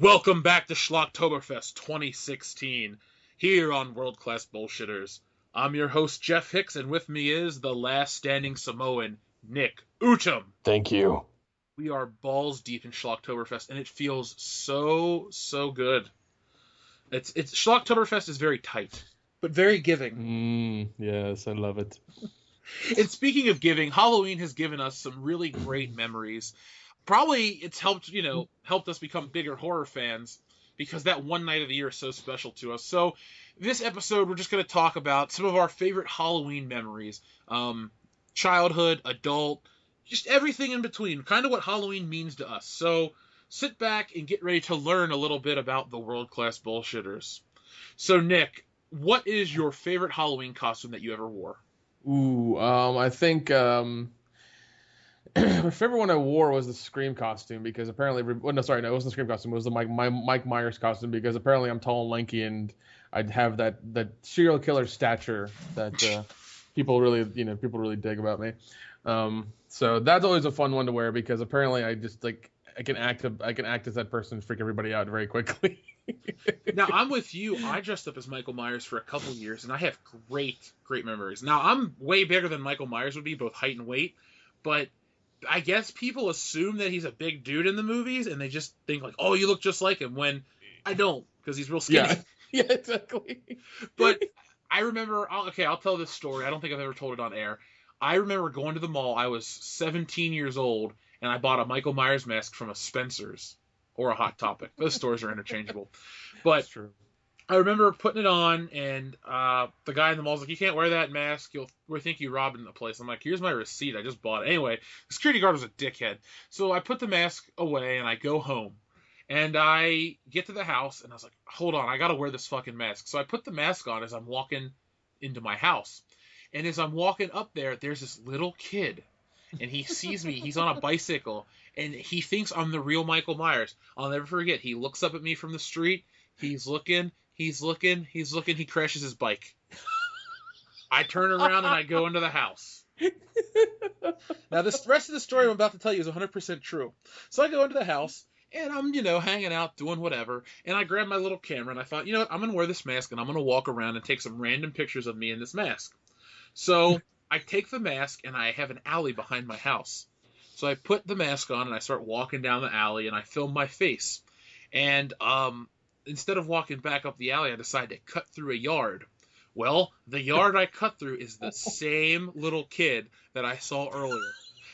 Welcome back to Schlocktoberfest 2016, here on World Class Bullshitters. I'm your host, Jeff Hicks, and with me is the last standing Samoan, Nick Utum. Thank you. We are balls deep in Schlocktoberfest, and it feels so good. It's Schlocktoberfest is very tight, but very giving. Yes, I love it. And speaking of giving, Halloween has given us some really great memories. Probably it's helped us become bigger horror fans because that one night of the year is so special to us. So this episode, we're just going to talk about some of our favorite Halloween memories. Childhood, adult, just everything in between. Kind of what Halloween means to us. So sit back and get ready to learn a little bit about the world-class bullshitters. So Nick, what is your favorite Halloween costume that you ever wore? I think my favorite one I wore was the Scream costume because apparently, it wasn't the Scream costume. It was the Mike Myers costume because apparently I'm tall and lanky and I'd have that serial killer stature that people really dig about me. So that's always a fun one to wear because apparently I just I can act as that person and freak everybody out very quickly. Now, I'm with you. I dressed up as Michael Myers for a couple years, and I have great memories. Now, I'm way bigger than Michael Myers would be, both height and weight, but I guess people assume that he's a big dude in the movies, and they just think, like, oh, you look just like him, when I don't, because he's real skinny. Yeah, exactly. But I remember, I'll tell this story. I don't think I've ever told it on air. I remember going to the mall. I was 17 years old, and I bought a Michael Myers mask from a Spencer's or a Hot Topic. Those stores are interchangeable. But That's true. I remember putting it on, and the guy in the mall's like, you can't wear that mask. We think you robbed the place. I'm like, here's my receipt. I just bought it. Anyway, the security guard was a dickhead. So I put the mask away, and I go home. And I get to the house, and I was like, hold on, I got to wear this fucking mask. So I put the mask on as I'm walking into my house. And as I'm walking up there, there's this little kid. And he sees me. He's on a bicycle. And he thinks I'm the real Michael Myers. I'll never forget. He looks up at me from the street. He's looking. He crashes his bike. I turn around and I go into the house. Now, the rest of the story I'm about to tell you is 100% true. So I go into the house, and I'm, hanging out, doing whatever. And I grab my little camera, and I thought, you know what? I'm going to wear this mask, and I'm going to walk around and take some random pictures of me in this mask. So I take the mask, and I have an alley behind my house. So I put the mask on, and I start walking down the alley, and I film my face. And instead of walking back up the alley, I decide to cut through a yard. Well, the yard I cut through is the same little kid that I saw earlier.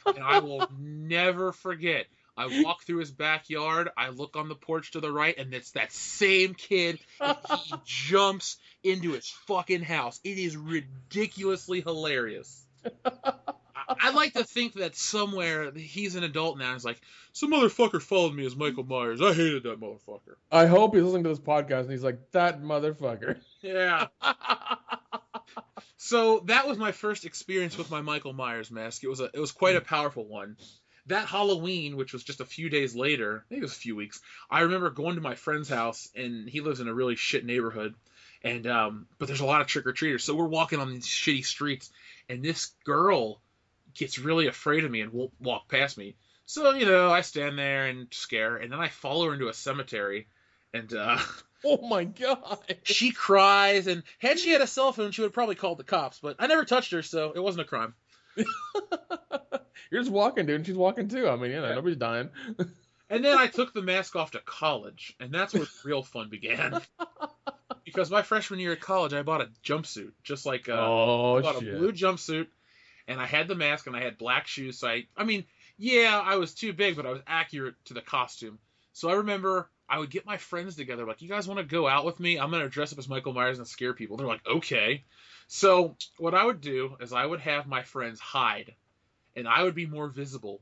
And I will never forget. I walk through his backyard, I look on the porch to the right, and it's that same kid, and he jumps into his fucking house. It is ridiculously hilarious. I like to think that somewhere he's an adult now. He's like, some motherfucker followed me as Michael Myers. I hated that motherfucker. I hope he's listening to this podcast and he's like, that motherfucker. Yeah. So that was my first experience with my Michael Myers mask. It was quite a powerful one. That Halloween, which was just a few days later, maybe it was a few weeks, I remember going to my friend's house, and he lives in a really shit neighborhood, and but there's a lot of trick-or-treaters. So we're walking on these shitty streets, and this girl gets really afraid of me and won't walk past me. So, I stand there and scare, and then I follow her into a cemetery, and oh my God. She cries, and had she had a cell phone, she would have probably called the cops, but I never touched her, so it wasn't a crime. You're just walking, dude, and she's walking too. I mean, nobody's dying. And then I took the mask off to college, and that's where real fun began. Because my freshman year at college, I bought a jumpsuit, just like I bought a blue jumpsuit, and I had the mask, and I had black shoes. So I was too big, but I was accurate to the costume. So I remember I would get my friends together, like, you guys want to go out with me? I'm going to dress up as Michael Myers and scare people. They're like, okay. So what I would do is I would have my friends hide, and I would be more visible,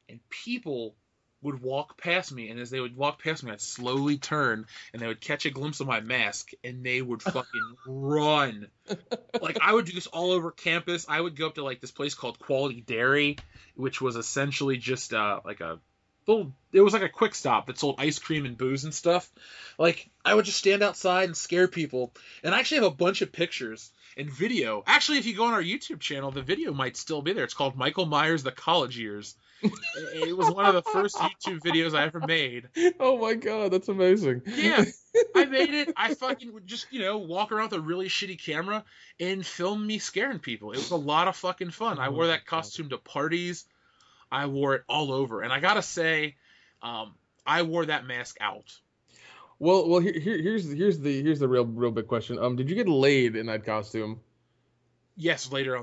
and people would walk past me, and as they would walk past me, I'd slowly turn, and they would catch a glimpse of my mask, and they would fucking run. Like, I would do this all over campus. I would go up to, like, this place called Quality Dairy, which was essentially just, like a it was like a quick stop that sold ice cream and booze and stuff. Like, I would just stand outside and scare people. And I actually have a bunch of pictures and video. Actually, if you go on our YouTube channel, the video might still be there. It's called Michael Myers: The College Years. It was one of the first YouTube videos I ever made. Oh my god, that's amazing. Yeah, I made it. I fucking would just, walk around with a really shitty camera and film me scaring people. It was a lot of fucking fun. I wore that costume to parties. I wore it all over. And I gotta say, I wore that mask out. Well, here's the real big question. Did you get laid in that costume? Yes, later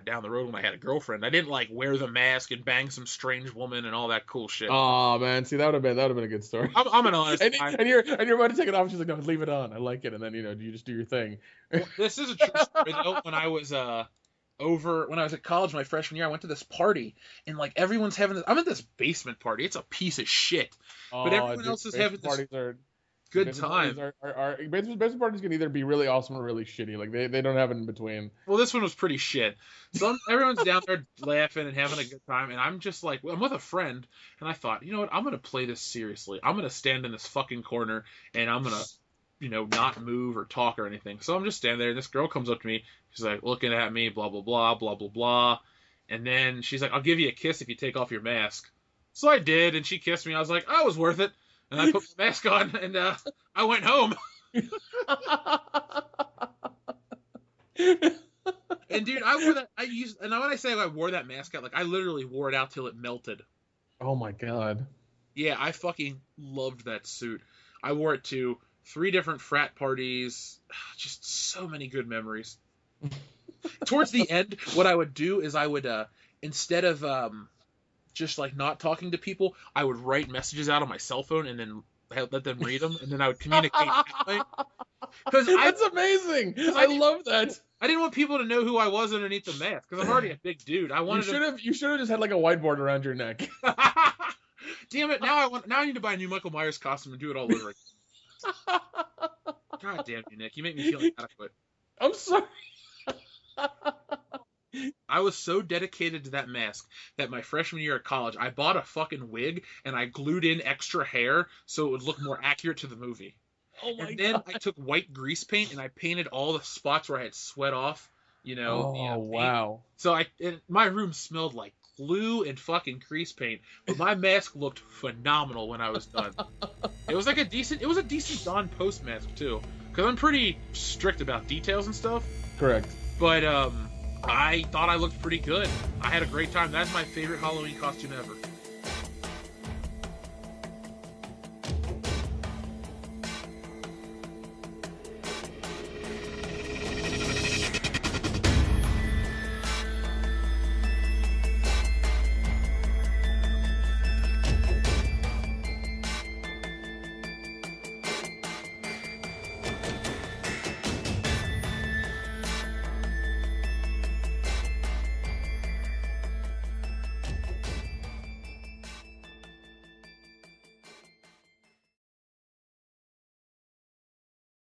down the road when I had a girlfriend, I didn't like wear the mask and bang some strange woman and all that cool shit. Oh man, see that would have been a good story. I'm an honest guy. And you're about to take it off. And she's like, no, leave it on. I like it. And then you just do your thing. Well, this is a true story though. When I was at college my freshman year, I went to this party and like everyone's having this. I'm at this basement party. It's a piece of shit, but everyone else is having this good time. Basement parties can either be really awesome or really shitty. Like they don't have it in between. Well, this one was pretty shit. So everyone's down there laughing and having a good time, and I'm just like, I'm with a friend, and I thought, you know what, I'm gonna play this seriously. I'm gonna stand in this fucking corner, and I'm gonna, not move or talk or anything. So I'm just standing there, and this girl comes up to me. She's like looking at me, blah blah blah, blah blah blah, and then she's like, I'll give you a kiss if you take off your mask. So I did, and she kissed me. I was like, oh, it was worth it. And I put my mask on, and I went home. And dude, I wore that. And when I say I wore that mask out, like I literally wore it out till it melted. Oh my god. Yeah, I fucking loved that suit. I wore it to 3 different frat parties. Just so many good memories. Towards the end, what I would do is I would instead of just like not talking to people, I would write messages out on my cell phone and then let them read them, and then I would communicate that way. That's amazing. I love that. I didn't want people to know who I was underneath the mask because I'm already a big dude. You should have just had like a whiteboard around your neck. Damn it! Now I need to buy a new Michael Myers costume and do it all over again. God damn you, Nick! You make me feel inadequate. I'm sorry. I was so dedicated to that mask that my freshman year at college, I bought a fucking wig and I glued in extra hair so it would look more accurate to the movie. Oh my and then God. I took white grease paint and I painted all the spots where I had sweat off. Oh wow! So my room smelled like glue and fucking grease paint, but my mask looked phenomenal when I was done. It was a decent Don Post mask too, because I'm pretty strict about details and stuff. Correct. But I thought I looked pretty good. I had a great time. That's my favorite Halloween costume ever.